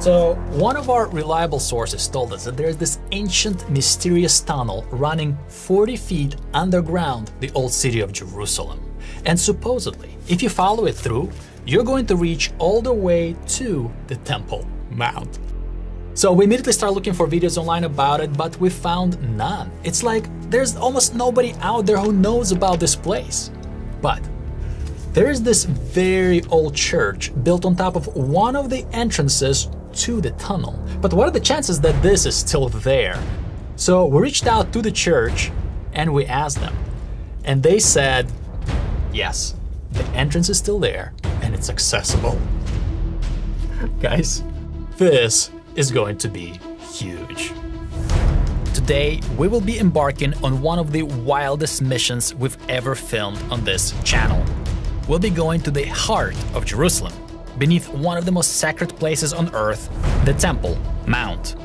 So, one of our reliable sources told us that there's this ancient, mysterious tunnel running 40 feet underground the old city of Jerusalem. And supposedly, if you follow it through, you're going to reach all the way to the Temple Mount. So we immediately started looking for videos online about it, but we found none. It's like there's almost nobody out there who knows about this place. But there is this very old church built on top of one of the entrances to the tunnel. But what are the chances that this is still there? So we reached out to the church and we asked them. And they said, yes, the entrance is still there and it's accessible. Guys, this is going to be huge. Today, we will be embarking on one of the wildest missions we've ever filmed on this channel. We'll be going to the heart of Jerusalem, beneath one of the most sacred places on earth, the Temple Mount.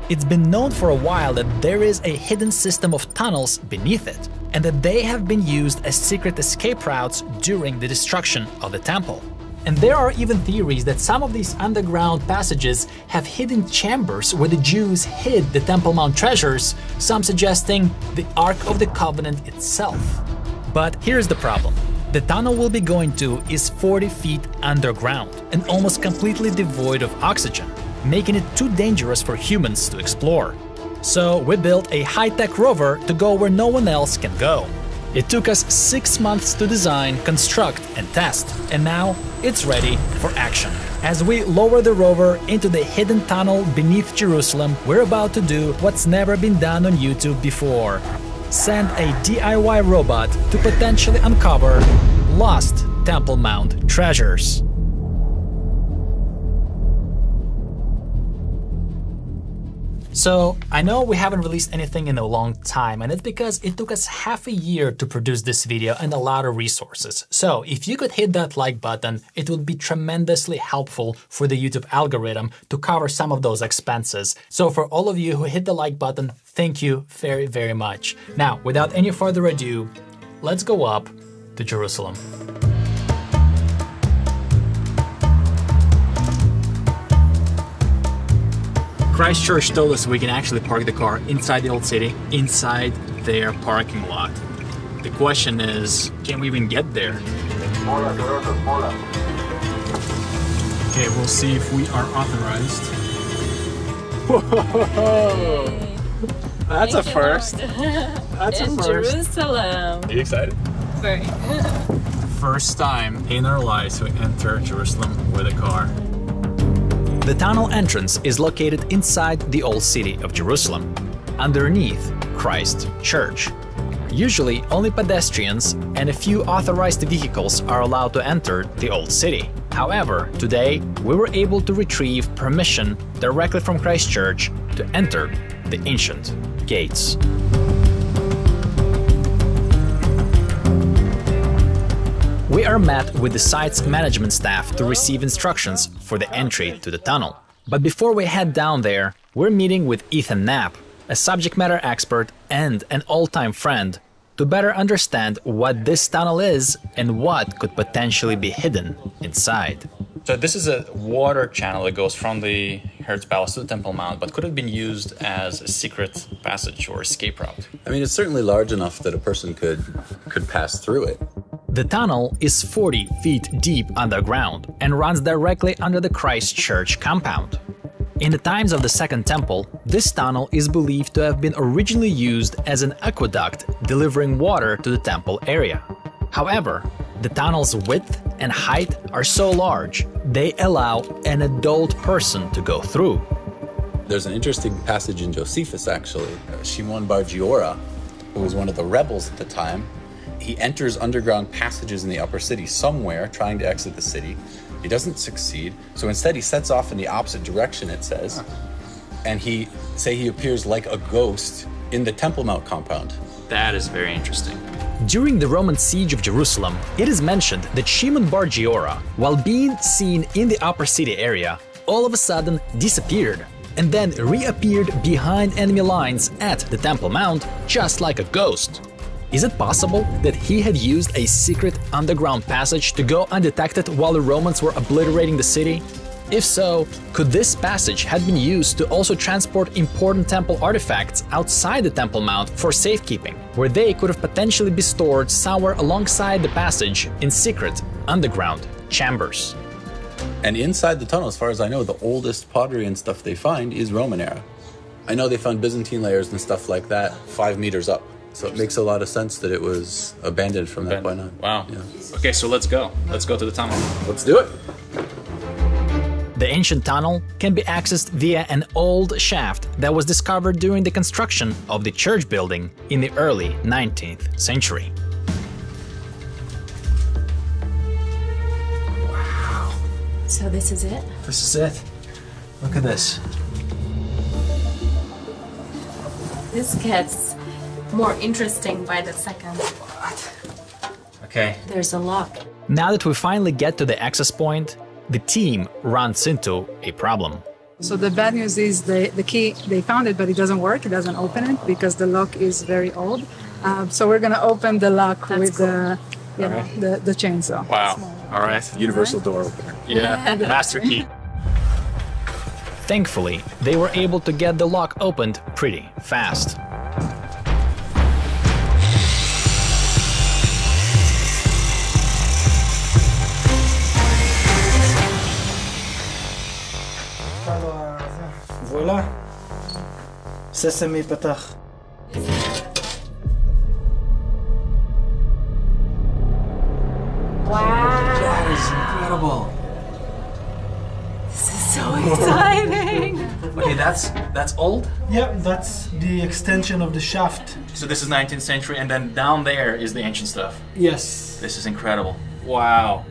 It's been known for a while that there is a hidden system of tunnels beneath it, and that they have been used as secret escape routes during the destruction of the temple. And there are even theories that some of these underground passages have hidden chambers where the Jews hid the Temple Mount treasures, some suggesting the Ark of the Covenant itself. But here's the problem. The tunnel we'll be going to is 40 feet underground and almost completely devoid of oxygen, making it too dangerous for humans to explore. So we built a high-tech rover to go where no one else can go. It took us 6 months to design, construct, and test, and now it's ready for action. As we lower the rover into the hidden tunnel beneath Jerusalem, we're about to do what's never been done on YouTube before. Send a DIY robot to potentially uncover lost Temple Mount treasures. So, I know we haven't released anything in a long time, and it's because it took us half a year to produce this video and a lot of resources. So, if you could hit that like button, it would be tremendously helpful for the YouTube algorithm to cover some of those expenses. So for all of you who hit the like button, thank you very, very much. Now, without any further ado, let's go up to Jerusalem. Christ Church told us we can actually park the car inside the old city, inside their parking lot. The question is, can we even get there? Okay, we'll see if we are authorized. Whoa! That's a first. That's a first. Jerusalem. Are you excited? Very. First time in our lives we enter Jerusalem with a car. The tunnel entrance is located inside the old city of Jerusalem, underneath Christ Church. Usually, only pedestrians and a few authorized vehicles are allowed to enter the old city. However, today, we were able to retrieve permission directly from Christ Church to enter the ancient gates. We are met with the site's management staff to receive instructions for the entry to the tunnel. But before we head down there, we're meeting with Ethan Knapp, a subject matter expert and an all-time friend, to better understand what this tunnel is and what could potentially be hidden inside. So this is a water channel that goes from the Herod's Palace to the Temple Mount, but could have been used as a secret passage or escape route. I mean, it's certainly large enough that a person could pass through it. The tunnel is 40 feet deep underground and runs directly under the Christ Church compound. In the times of the Second Temple, this tunnel is believed to have been originally used as an aqueduct delivering water to the temple area. However, the tunnel's width and height are so large, they allow an adult person to go through. There's an interesting passage in Josephus, actually. Shimon Bar Giora, who was one of the rebels at the time, he enters underground passages in the upper city somewhere, trying to exit the city. He doesn't succeed, so instead he sets off in the opposite direction, it says, and he appears like a ghost in the Temple Mount compound. That is very interesting. During the Roman siege of Jerusalem, it is mentioned that Shimon Bar Giora, while being seen in the upper city area, all of a sudden disappeared and then reappeared behind enemy lines at the Temple Mount just like a ghost. Is it possible that he had used a secret underground passage to go undetected while the Romans were obliterating the city? If so, could this passage have been used to also transport important temple artifacts outside the Temple Mount for safekeeping, where they could have potentially be stored somewhere alongside the passage in secret, underground chambers? And inside the tunnel, as far as I know, the oldest pottery and stuff they find is Roman era. I know they found Byzantine layers and stuff like that 5 meters up. So it makes a lot of sense that it was abandoned from that point on. Wow. Yeah. Okay, so let's go. Let's go to the tunnel. Let's do it. The ancient tunnel can be accessed via an old shaft that was discovered during the construction of the church building in the early 19th century. Wow. So this is it? This is it. Look at this. This gets more interesting by the second. Okay. There's a lock. Now that we finally get to the access point, the team runs into a problem. So the bad news is the key, they found it, but it doesn't work. It doesn't open it because the lock is very old. So we're going to open the lock with the chainsaw. Wow. All right. Universal door opener. Yeah. Master key. Thankfully, they were able to get the lock opened pretty fast. Voilà. Sesame patach. Wow. That is incredible. This is so exciting. Okay, that's old. Yeah, that's the extension of the shaft. So this is 19th century, and then down there is the ancient stuff. Yes. This is incredible. Wow.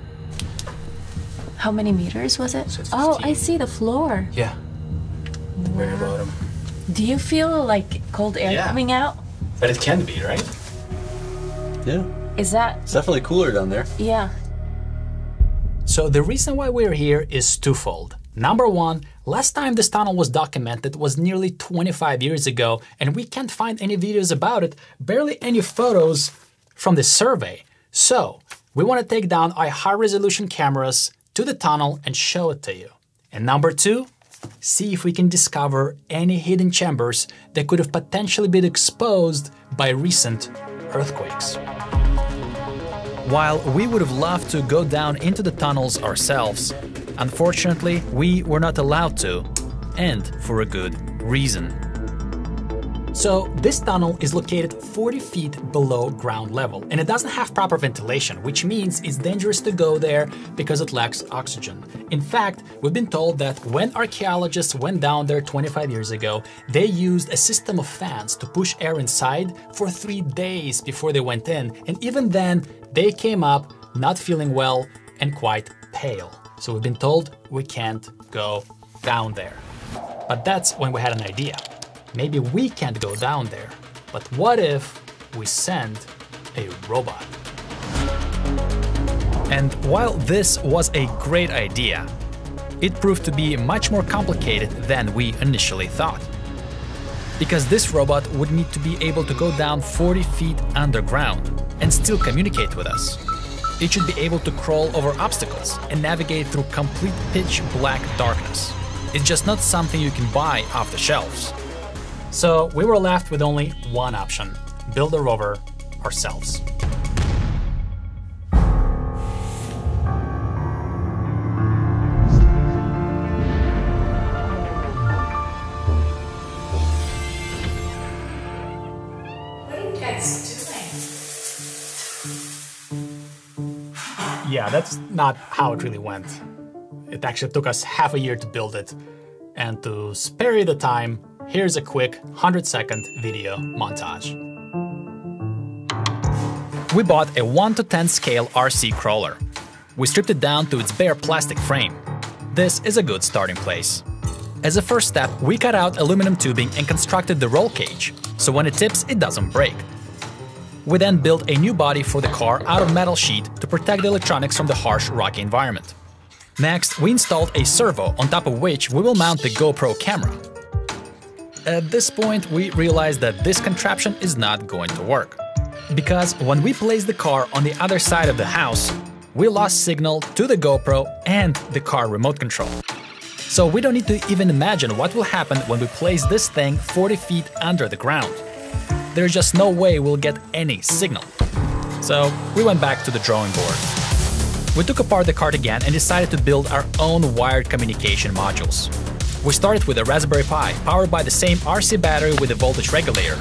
How many meters was it? So it's Oh, 15. I see the floor. Yeah. Very bottom. Do you feel like cold air Yeah. coming out? But it can be, right? Yeah. Is that, It's definitely cooler down there. yeah. So the reason why we're here is twofold. Number one, last time this tunnel was documented was nearly 25 years ago, and we can't find any videos about it, barely any photos from the survey. So we want to take down our high-resolution cameras to the tunnel and show it to you. And number two, see if we can discover any hidden chambers that could have potentially been exposed by recent earthquakes. While we would have loved to go down into the tunnels ourselves, unfortunately, we were not allowed to, and for a good reason. So this tunnel is located 40 feet below ground level, and it doesn't have proper ventilation, which means it's dangerous to go there because it lacks oxygen. In fact, we've been told that when archaeologists went down there 25 years ago, they used a system of fans to push air inside for 3 days before they went in, and even then, they came up not feeling well and quite pale. So we've been told we can't go down there. But that's when we had an idea. Maybe we can't go down there, but what if we send a robot? And while this was a great idea, it proved to be much more complicated than we initially thought. Because this robot would need to be able to go down 40 feet underground and still communicate with us. It should be able to crawl over obstacles and navigate through complete pitch black darkness. It's just not something you can buy off the shelves. So we were left with only one option: build a rover ourselves. What are you guys doing? Yeah, that's not how it really went. It actually took us half a year to build it. And to spare you the time, here's a quick 100-second video montage. We bought a 1:10 scale RC crawler. We stripped it down to its bare plastic frame. This is a good starting place. As a first step, we cut out aluminum tubing and constructed the roll cage, so when it tips, it doesn't break. We then built a new body for the car out of metal sheet to protect the electronics from the harsh, rocky environment. Next, we installed a servo on top of which we will mount the GoPro camera. At this point, we realized that this contraption is not going to work. Because when we placed the car on the other side of the house, we lost signal to the GoPro and the car remote control. So we don't need to even imagine what will happen when we place this thing 40 feet under the ground. There's just no way we'll get any signal. So we went back to the drawing board. We took apart the cart again and decided to build our own wired communication modules. We started with a Raspberry Pi, powered by the same RC battery with a voltage regulator.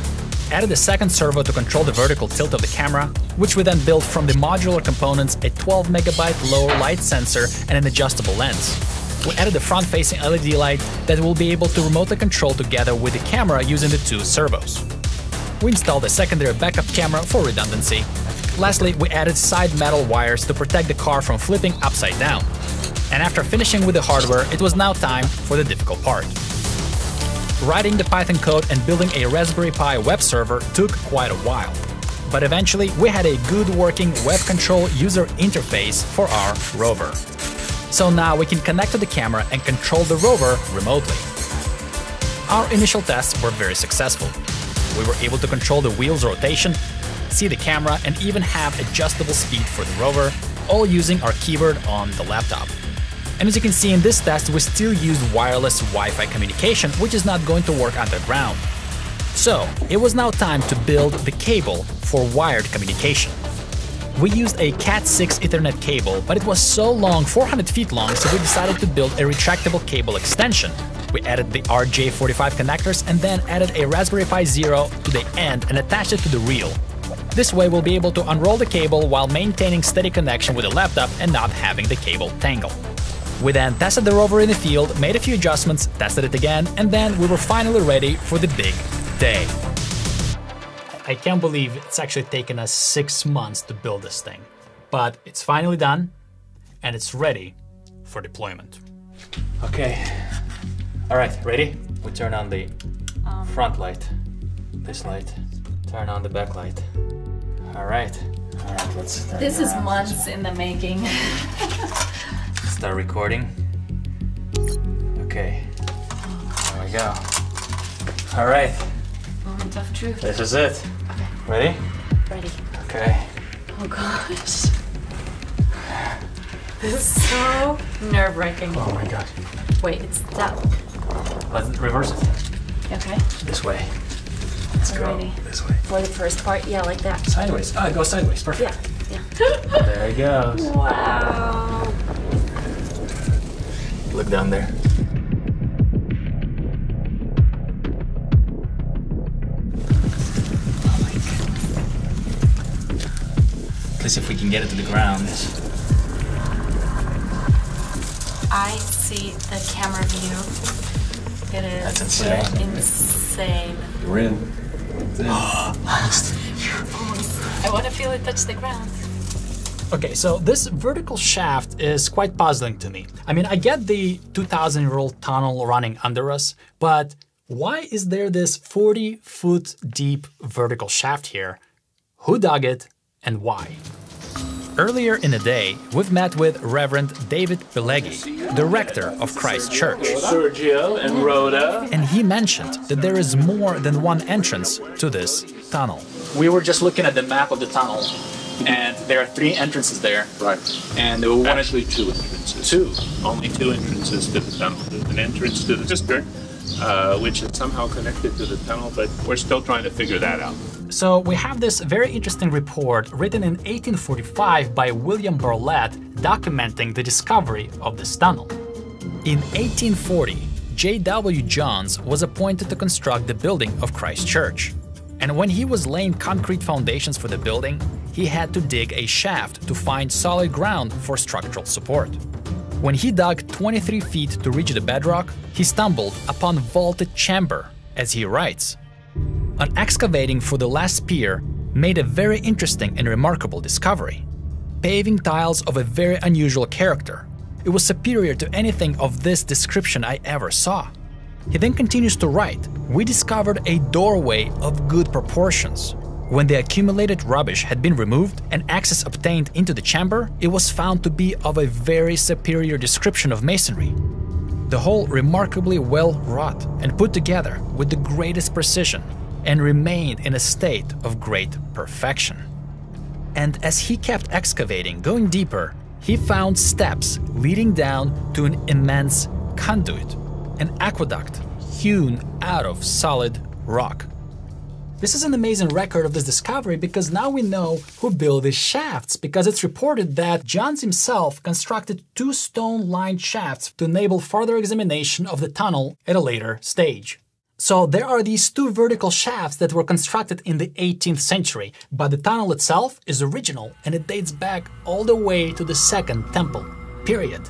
Added a second servo to control the vertical tilt of the camera, which we then built from the modular components a 12 megabyte low light sensor and an adjustable lens. We added a front-facing LED light that we'll be able to remotely control together with the camera using the two servos. We installed a secondary backup camera for redundancy. Lastly, we added side metal wires to protect the car from flipping upside down. And after finishing with the hardware, it was now time for the difficult part. Writing the Python code and building a Raspberry Pi web server took quite a while. But eventually, we had a good working web control user interface for our rover. So now we can connect to the camera and control the rover remotely. Our initial tests were very successful. We were able to control the wheel's rotation, see the camera, and even have adjustable speed for the rover, all using our keyboard on the laptop. And as you can see in this test, we still used wireless Wi-Fi communication, which is not going to work underground. So it was now time to build the cable for wired communication. We used a Cat6 Ethernet cable, but it was so long, 400 feet long, so we decided to build a retractable cable extension. We added the RJ45 connectors and then added a Raspberry Pi Zero to the end and attached it to the reel. This way we'll be able to unroll the cable while maintaining steady connection with the laptop and not having the cable tangle. We then tested the rover in the field, made a few adjustments, tested it again, and then we were finally ready for the big day. I can't believe it's actually taken us 6 months to build this thing. But it's finally done, and it's ready for deployment. Okay. Alright, ready? We turn on the front light. This light. Turn on the back light. Alright. Alright, let's start. This is months in the making. Start recording. Okay. There we go. Alright. Moment of truth. This is it. Okay. Ready? Ready. Okay. Oh gosh. This is so nerve-wracking. Oh my god. Wait, it's that. Let's reverse it. Okay. This way. Let's go Alrighty. this way. For the first part, yeah, like that. Sideways. Ah, go sideways. Perfect. Yeah, yeah. There it goes. Wow. Look down there. Oh my god. Let's see if we can get it to the ground. I see the camera view. It is That's insane. insane. We're in. Almost. I want to feel it touch the ground. Okay, so this vertical shaft is quite puzzling to me. I mean, I get the 2,000-year-old tunnel running under us, but why is there this 40-foot deep vertical shaft here? Who dug it and why? Earlier in the day, we've met with Reverend David Pileggi, the rector of Christ Church. Sergio and Rhoda. And he mentioned that there is more than one entrance to this tunnel. We were just looking at the map of the tunnel, and there are 3 entrances there. Right. And we wanted Actually, 2 entrances. 2. Only 2 entrances to the tunnel. There's an entrance to the cistern, which is somehow connected to the tunnel, but we're still trying to figure that out. So we have this very interesting report written in 1845 by William Burlett documenting the discovery of this tunnel. In 1840, J.W. Johns was appointed to construct the building of Christ Church. And when he was laying concrete foundations for the building, he had to dig a shaft to find solid ground for structural support. When he dug 23 feet to reach the bedrock, he stumbled upon vaulted chamber, as he writes. On excavating for the last pier, made a very interesting and remarkable discovery. Paving tiles of a very unusual character. It was superior to anything of this description I ever saw. He then continues to write, we discovered a doorway of good proportions. When the accumulated rubbish had been removed and access obtained into the chamber, it was found to be of a very superior description of masonry. The whole remarkably well wrought and put together with the greatest precision, and remained in a state of great perfection. And as he kept excavating, going deeper, he found steps leading down to an immense conduit, an aqueduct hewn out of solid rock. This is an amazing record of this discovery because now we know who built these shafts, because it's reported that Johns himself constructed 2 stone-lined shafts to enable further examination of the tunnel at a later stage. So there are these 2 vertical shafts that were constructed in the 18th century, but the tunnel itself is original and it dates back all the way to the Second Temple period.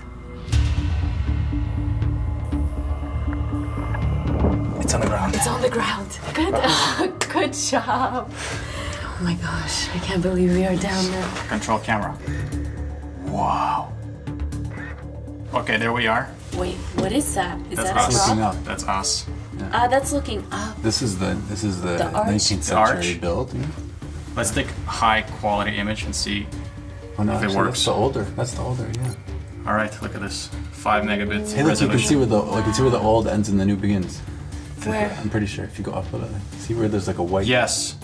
It's on the ground. It's on the ground. Good, good job. Oh my gosh, I can't believe we are down there. Control camera. Wow. Okay, there we are. Wait, what is that? Is That's that us. a Looking rock? up. That's us. That's looking up. This is the arch. 19th The arch. century build. Yeah. Let's take a high quality image and see. Oh no, If it actually, works. That's the older. That's the older. Yeah. All right, look at this. 5 megabits Hey, look, you can see resolution. where the old ends and the new begins. Where? I'm pretty sure if you go up a little, see where there's like a white. Yes.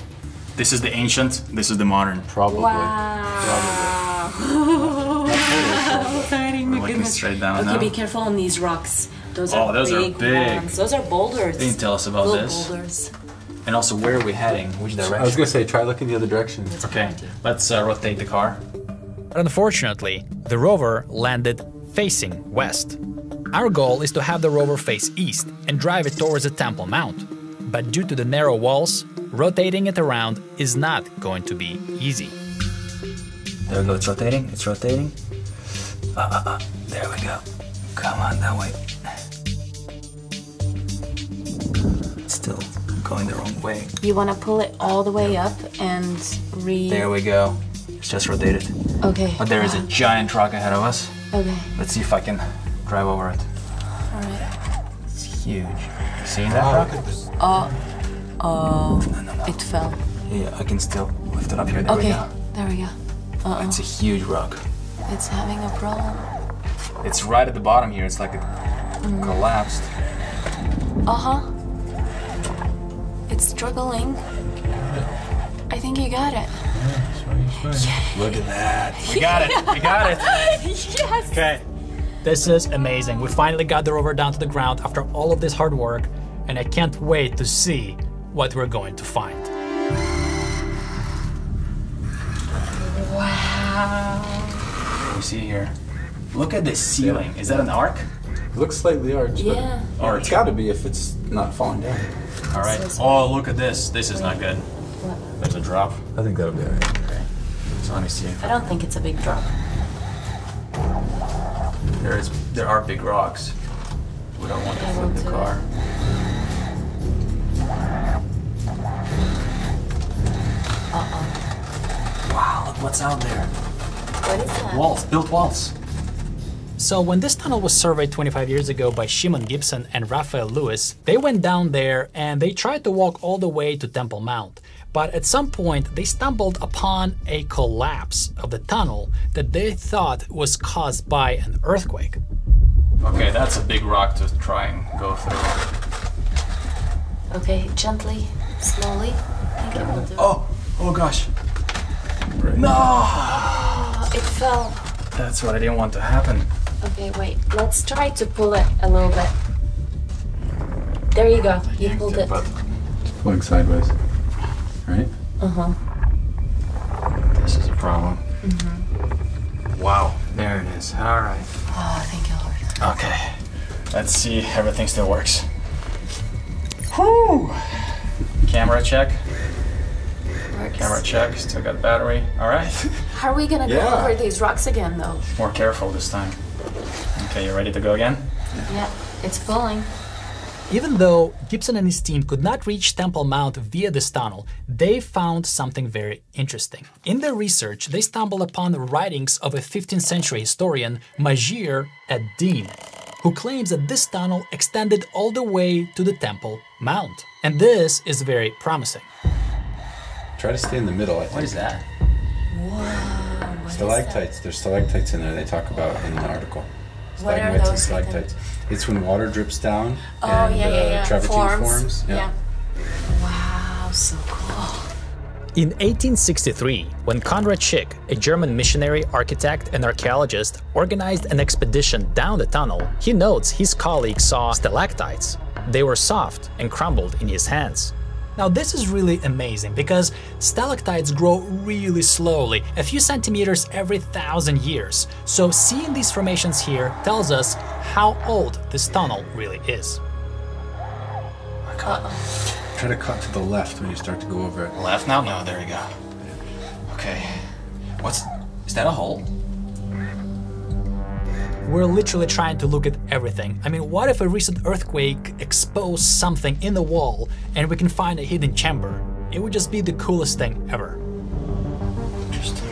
This is the ancient, this is the modern. Probably. Wow. Tiny, my We're looking goodness. straight down Okay, now. be careful on these rocks. Those Oh, are those are big big. ones. Those are boulders. They didn't tell us about Little this. boulders. And also, where are we heading? Which direction? I was gonna say try looking the other direction. Okay, let's rotate the car. But unfortunately, the rover landed facing west. Our goal is to have the rover face east and drive it towards the Temple Mount. But due to the narrow walls, rotating it around is not going to be easy. There we go, it's rotating, it's rotating. There we go. Come on, that way. Still going the wrong way. You want to pull it all the way up and There we go. It's just rotated. Okay. But there is a giant rock ahead of us. Okay. Let's see if I can drive over it. All right. It's huge. Seeing that rock? Oh, it fell. Yeah, I can still lift it up here. There we Okay. go. There we go. It's a huge rock. It's having a problem. It's right at the bottom here. It's like it collapsed. It's struggling. I think you got it. Look at that. We got it. We got it. Yes. Okay. This is amazing. We finally got the rover down to the ground after all of this hard work, and I can't wait to see what we're going to find. Wow. What do you see here? Look at this ceiling. Is that an arc? It looks slightly arched. Yeah. But it's got to be if it's not falling down. All right. Oh, look at this. This is not good. There's a drop. I think that'll be alright. Okay. So let me see. I don't think it's a big drop. There are big rocks. We don't want to I flip won't the do car. Wow, look what's out there. What is that? Walls, built walls. So when this tunnel was surveyed 25 years ago by Shimon Gibson and Raphael Lewis, they went down there and they tried to walk all the way to Temple Mount. But at some point, they stumbled upon a collapse of the tunnel that they thought was caused by an earthquake. Okay, that's a big rock to try and go through. Okay, gently, slowly. I think it will do. Oh gosh. No! Oh, it fell. That's what I didn't want to happen. Okay, wait. Let's try to pull it a little bit. There you go. You pulled it. But Going sideways. Right? this is a problem. Wow, there it is. All right. Oh, thank you, Lord. Okay. Let's see. Everything still works. Whew! Camera check. Works. Camera check. Still got battery. All right. How are we gonna go Yeah. over these rocks again, though? More careful this time. Okay, you ready to go again? Yeah, it's pulling. Even though Gibson and his team could not reach Temple Mount via this tunnel, they found something very interesting. In their research, they stumbled upon the writings of a 15th century historian, Majir ad-Din, who claims that this tunnel extended all the way to the Temple Mount. And this is very promising. Try to stay in the middle, I think. What is that? Stalactites. There's stalactites in there they talk about in the article. What are Stalagmites and those, stalactites. It's when water drips down Oh, and yeah. travertine forms. Yeah. Wow, so cool. In 1863, when Konrad Schick, a German missionary, architect, and archaeologist, organized an expedition down the tunnel, he notes his colleagues saw stalactites. They were soft and crumbled in his hands. Now this is really amazing because stalactites grow really slowly, a few centimeters every 1,000 years. So seeing these formations here tells us how old this tunnel really is. Try to cut to the left when you start to go over it. Left now? No, there you go. Okay. Is that a hole? We're literally trying to look at everything. I mean, what if a recent earthquake exposed something in the wall and we can find a hidden chamber? It would just be the coolest thing ever. Interesting.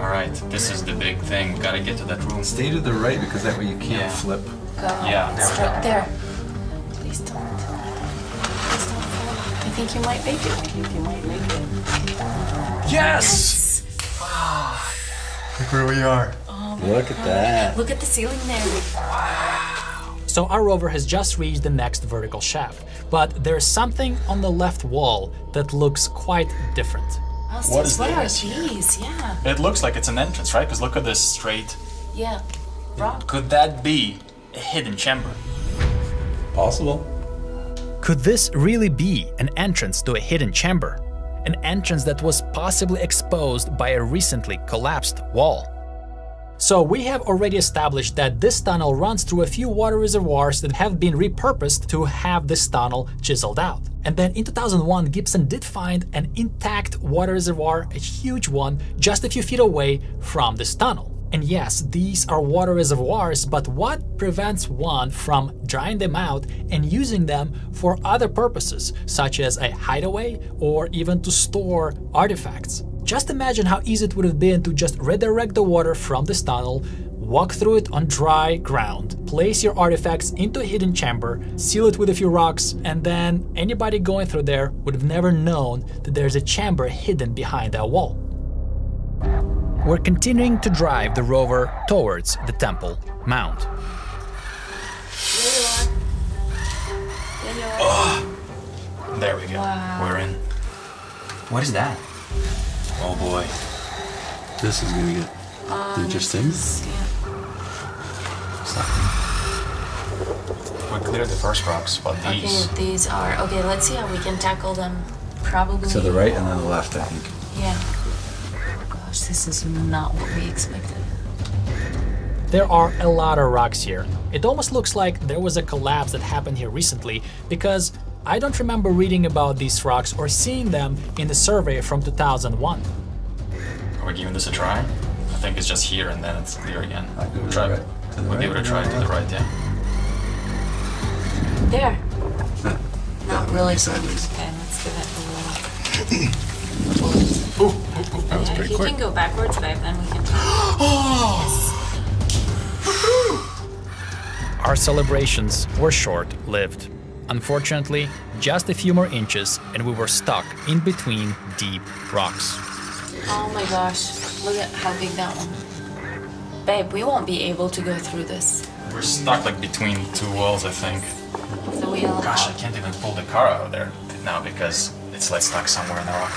Alright, this is the big thing. We gotta get to that room. Stay to the right because that way you can't flip. Go. Yeah, there we go. There. Please don't. Please don't fall. I think you might make it. I think you might make it. Yes! Look where we are. Look at that. Look at the ceiling there. So our rover has just reached the next vertical shaft, but there's something on the left wall that looks quite different. Oh, What is what are this? these? Yeah. It looks like it's an entrance, right? Because look at this straight. Yeah. Rock. Could that be a hidden chamber? Possible. Could this really be an entrance to a hidden chamber? An entrance that was possibly exposed by a recently collapsed wall? So we have already established that this tunnel runs through a few water reservoirs that have been repurposed to have this tunnel chiseled out. And then in 2001, Gibson did find an intact water reservoir, a huge one, just a few feet away from this tunnel. And yes, these are water reservoirs, but what prevents one from drying them out and using them for other purposes, such as a hideaway or even to store artifacts? Just imagine how easy it would have been to just redirect the water from this tunnel, walk through it on dry ground, place your artifacts into a hidden chamber, seal it with a few rocks, and then anybody going through there would have never known that there's a chamber hidden behind that wall. We're continuing to drive the rover towards the Temple Mount. There we go. Wow. We're in. What is that? Oh boy. This is gonna get interesting. We cleared the first rocks, but Okay, these. these are. Okay, let's see how we can tackle them. Probably. To the right and then the left, I think. Yeah. Gosh, this is not what we expected. There are a lot of rocks here. It almost looks like there was a collapse that happened here recently, because I don't remember reading about these rocks or seeing them in the survey from 2001. Are we giving this a try? I think it's just here and then it's clear again. give it a Try. right. To the We'll give it a right, try to to the the right, yeah. There. Not really. sideways. Okay, let's give it a little. That was Yeah, pretty if quick. you can go backwards, babe, then we can. Our celebrations were short-lived. Unfortunately, just a few more inches and we were stuck in between deep rocks. Oh my gosh, look at how big that one. Babe, we won't be able to go through this. We're stuck like between two walls, I think. So we'll Gosh, I can't even pull the car out of there now because it's like stuck somewhere in the rock.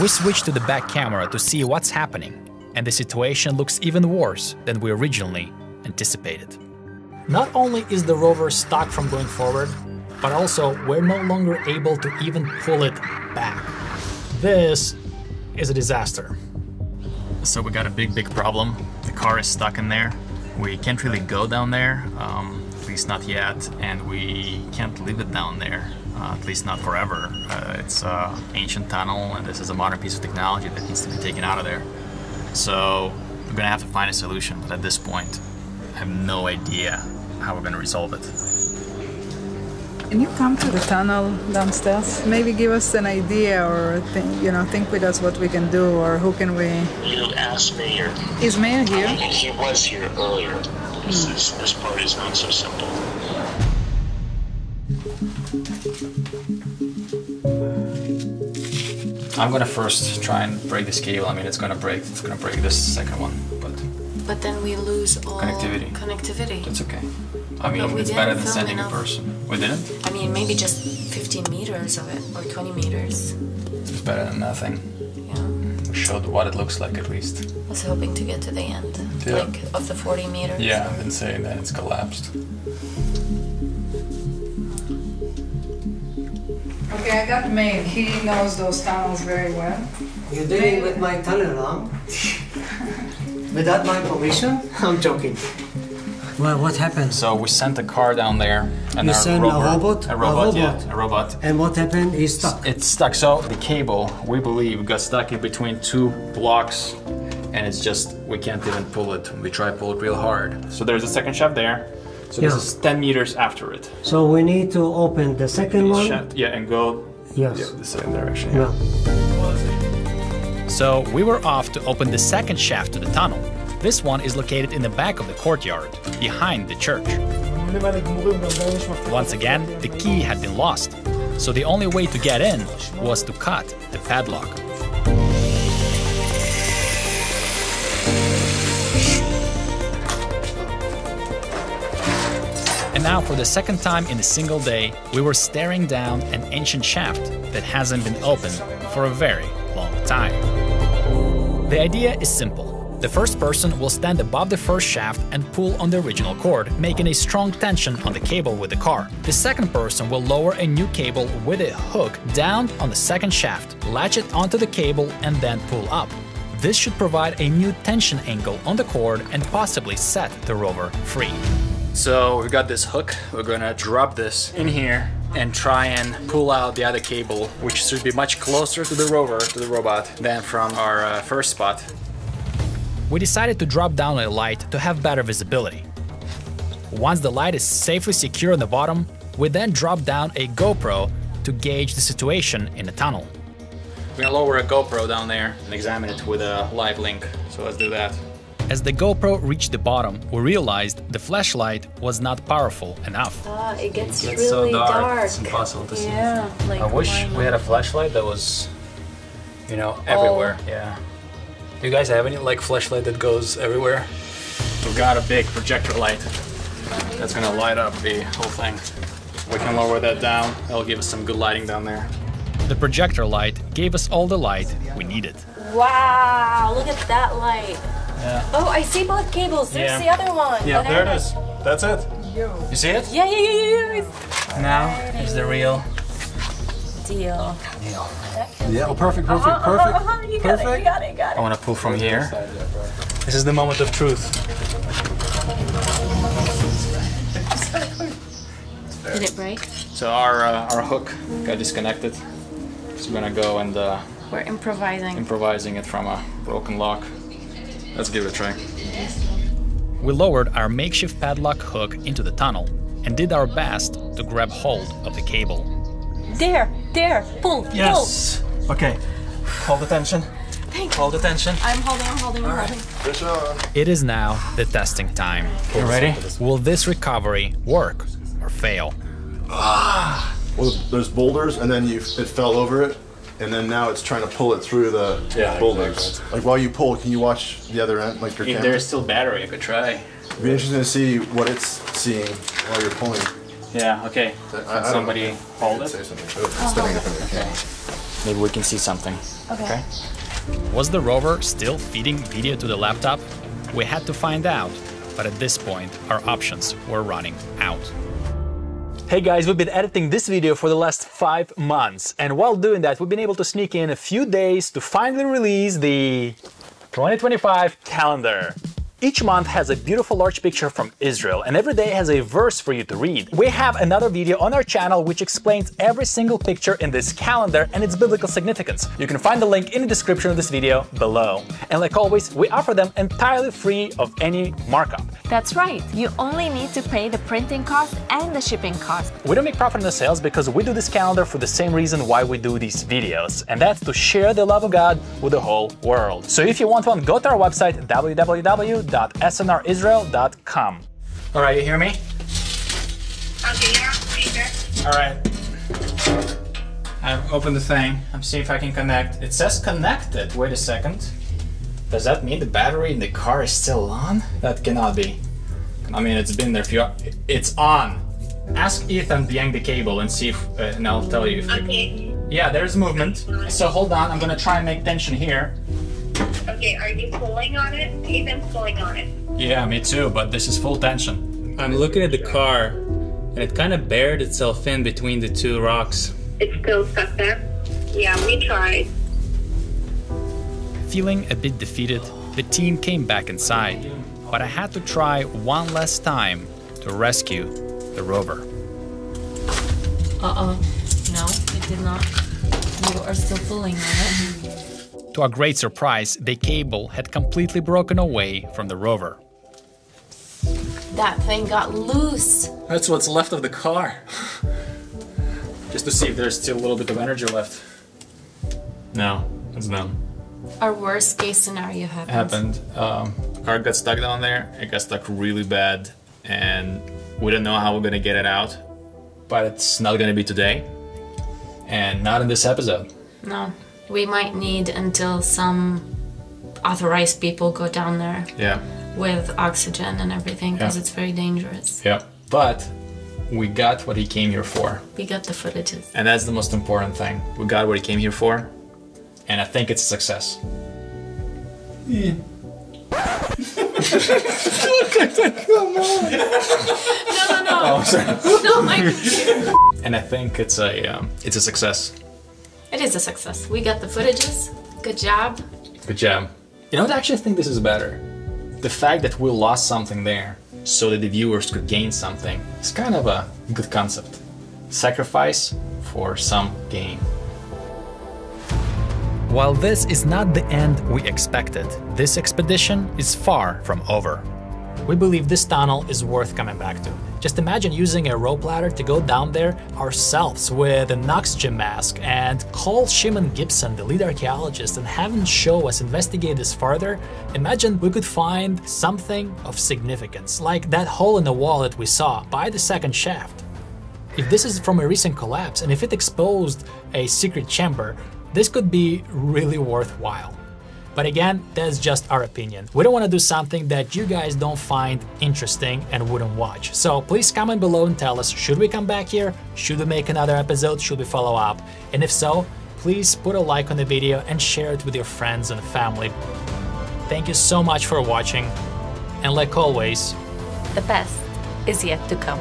We switched to the back camera to see what's happening, and the situation looks even worse than we originally anticipated. Not only is the rover stuck from going forward, but also we're no longer able to even pull it back. This is a disaster. So we got a big problem. The car is stuck in there. We can't really go down there, at least not yet, and we can't leave it down there, at least not forever. It's an ancient tunnel, and this is a modern piece of technology that needs to be taken out of there. So we're gonna have to find a solution, but at this point, I have no idea how we're gonna resolve it. Can you come to the tunnel downstairs? Maybe give us an idea, or think with us what we can do, or who can we? You asked Mayor. Is Mayor here? He was here earlier. This part is not so simple. I'm gonna first try and break this cable. I mean, it's gonna break this second one, but But then we lose all connectivity. That's okay. I mean, it's better than sending a person. We didn't? I mean, maybe just 15 meters of it, or 20 meters. It's better than nothing. Yeah. We showed what it looks like at least. I was hoping to get to the end, Yeah. like of the 40 meters. Yeah, I've been saying that it's collapsed. Okay, I got Maine. He knows those tunnels very well. You're dealing with my tunnel, huh? Without my permission? I'm joking. Well, what happened? So we sent a car down there, and You our sent a robot? A robot, A yeah, robot. a robot. And what happened? He's stuck. It's stuck. So the cable, we believe, got stuck in between two blocks, and it's just we can't even pull it. We try to pull it real hard. So there's a second shaft there. So this Yeah. is 10 meters after it. So we need to open the second one? Shaft, yeah, and go Yes. the same direction. Yeah. So we were off to open the second shaft to the tunnel. This one is located in the back of the courtyard, behind the church. Once again, the key had been lost, so the only way to get in was to cut the padlock. And now, for the second time in a single day, we were staring down an ancient shaft that hasn't been opened for a very long time. The idea is simple. The first person will stand above the first shaft and pull on the original cord, making a strong tension on the cable with the car. The second person will lower a new cable with a hook down on the second shaft, latch it onto the cable, and then pull up. This should provide a new tension angle on the cord and possibly set the rover free. So we got this hook, we're gonna drop this in here and try and pull out the other cable, which should be much closer to the rover, to the robot, than from our first spot. We decided to drop down a light to have better visibility. Once the light is safely secure on the bottom, we then drop down a GoPro to gauge the situation in the tunnel. We're gonna lower a GoPro down there and examine it with a live link, so let's do that. As the GoPro reached the bottom, we realized the flashlight was not powerful enough. It gets It's really so dark, dark. it's impossible to see. Yeah, like I wish we had a flashlight that was, you know, everywhere. Yeah. Do you guys have any like flashlight that goes everywhere? We've got a big projector light that's gonna light up the whole thing. We can lower that down. That'll give us some good lighting down there. The projector light gave us all the light we needed. Wow, look at that light. Yeah. Oh, I see both cables. There's Yeah. the other one. Yeah, Okay. there it is. That's it. You see it? Yeah. Now is the real Deal. Yeah, well, perfect. You got it. I want to pull from here. This is the moment of truth. Did it break? So our hook got disconnected. So we're gonna go and We're improvising it from a broken lock. Let's give it a try. We lowered our makeshift padlock hook into the tunnel and did our best to grab hold of the cable. There, pull, Yes. Okay. Hold the tension. Thank Hold the tension. I'm holding. It is now the testing time. You ready? Will this recovery work or fail? Well, there's boulders, and then it fell over it, and then now it's trying to pull it through the boulders. exactly. Like while you pull, can you watch the other end, like your If camera? there's still battery, I could try. It'd be interesting to see what it's seeing while you're pulling. Yeah, okay. I Can don't somebody know. hold Say it? something. It's stepping in front of the camera. Maybe we can see something. Okay. Was the rover still feeding video to the laptop? We had to find out, but at this point, our options were running out. Hey guys, we've been editing this video for the last 5 months, and while doing that, we've been able to sneak in a few days to finally release the 2025 calendar. Each month has a beautiful large picture from Israel, and every day has a verse for you to read. We have another video on our channel which explains every single picture in this calendar and its biblical significance. You can find the link in the description of this video below. And like always, we offer them entirely free of any markup. That's right, you only need to pay the printing cost and the shipping cost. We don't make profit on the sales because we do this calendar for the same reason why we do these videos, and that's to share the love of God with the whole world. So if you want one, go to our website www.snrisrael.com. All right, you hear me? Okay, you're on speaker. All right. I've opened the thing. I'm seeing if I can connect. It says connected. Wait a second. Does that mean the battery in the car is still on? That cannot be. I mean, it's been there for you. It's on. Ask Ethan to yank the cable and see if, and I'll tell you if. Okay. Yeah, there's movement. So hold on, I'm gonna try and make tension here. Okay, are you pulling on it? Ethan's pulling on it. Yeah, me too, but this is full tension. I'm looking at the car, and it kind of buried itself in between the two rocks. It's still stuck there? Yeah, we tried. Feeling a bit defeated, the team came back inside, but I had to try one last time to rescue the rover. Uh-oh. No, it did not. You are still pulling on it. To our great surprise, the cable had completely broken away from the rover. That thing got loose. That's what's left of the car. Just to see if there's still a little bit of energy left. No, it's done. Our worst case scenario happened. The car got stuck down there. It got stuck really bad, and we don't know how we're gonna get it out. But it's not gonna be today, and not in this episode. No, we might need until some authorized people go down there. Yeah. With oxygen and everything, because it's very dangerous. Yeah. But we got what he came here for. We got the footages. And that's the most important thing. We got what he came here for, and I think it's a success. Yeah. Come on. No. Oh, sorry. No, Mike. And I think it's a success. It is a success. We got the footages. Good job. Good job. You know what? I actually think this is better. The fact that we lost something there so that the viewers could gain something is kind of a good concept. Sacrifice for some gain. While this is not the end we expected, this expedition is far from over. We believe this tunnel is worth coming back to. Just imagine using a rope ladder to go down there ourselves with an oxygen mask and call Shimon Gibson, the lead archaeologist, and have him show us investigate this further. Imagine we could find something of significance, like that hole in the wall that we saw by the second shaft. If this is from a recent collapse and if it exposed a secret chamber, this could be really worthwhile. But again, that's just our opinion. We don't want to do something that you guys don't find interesting and wouldn't watch. So please comment below and tell us, should we come back here? Should we make another episode? Should we follow up? And if so, please put a like on the video and share it with your friends and family. Thank you so much for watching. And like always, the best is yet to come.